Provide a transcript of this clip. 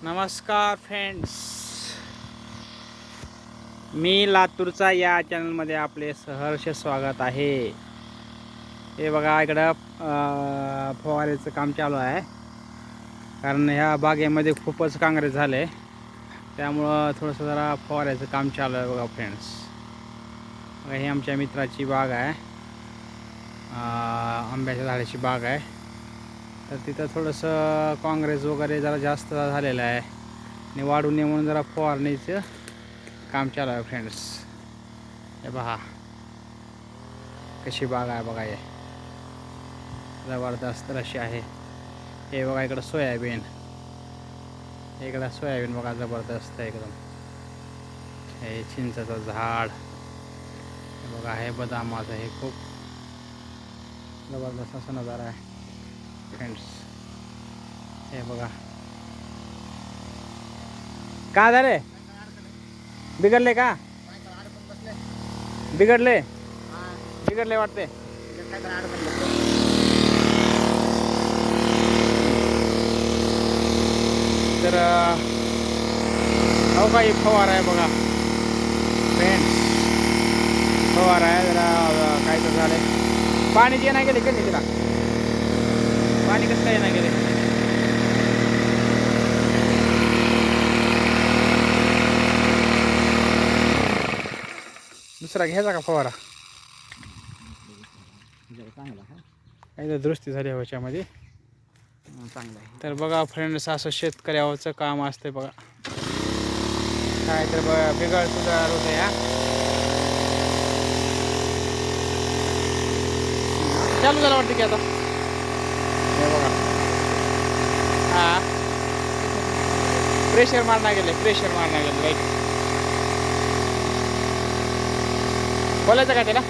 नमस्कार फ्रेंड्स, मी लातूरचा या चॅनलमध्ये आपले सहर्ष स्वागत आहे. हे बघा इकडं फवारेचं काम चालू आहे, कारण ह्या बागेमध्ये खूपच काँग्रेस झाले, त्यामुळं थोडंसं जरा फवारायचं काम चालू आहे. बघा फ्रेंड्स, बघा ही आमच्या मित्राची बाग आहे, आंब्याच्या झाडाची बाग आहे. तर तिथं थोडंसं काँग्रेस वगैरे जरा जास्त झालेलं आहे आणि वाढू नये म्हणून जरा फवारणीचं काम चालू आहे. फ्रेंड्स, हे पहा कशी बाग आहे, बघा हे जबरदस्त अशी आहे. हे बघा इकडं सोयाबीन, इकडं सोयाबीन बघा जबरदस्त आहे एकदम. हे चिंचेचं झाड, हे बघा हे बदामाचं, हे खूप जबरदस्त असा नजारा आहे फ्रेंड्स. हे बघा का झाले, बिघडले का, बिघडले बिघडले वाटते. तर हो काही फवार आहे बघा फ्रेंड्स, फवार आहे. जरा काय तर झालं, पाणी जे नाही गेले कधी तिला, पाणी कसं काही नाही गेले. दुसरा घ्यायचा का फवारा, काही तर दुरुस्ती झाली ह्याच्यामध्ये, चांगलं आहे. तर बघा फ्रेंड्स, असं शेतकऱ्याचं काम असते बघा. काय तर बघा बिघड सुधार होते. चालू झालं वाटतं की आता, हे बघा प्रेशर मारणार गेले, प्रेशर मारणार गेले. राईट, बोलायचं का त्याला.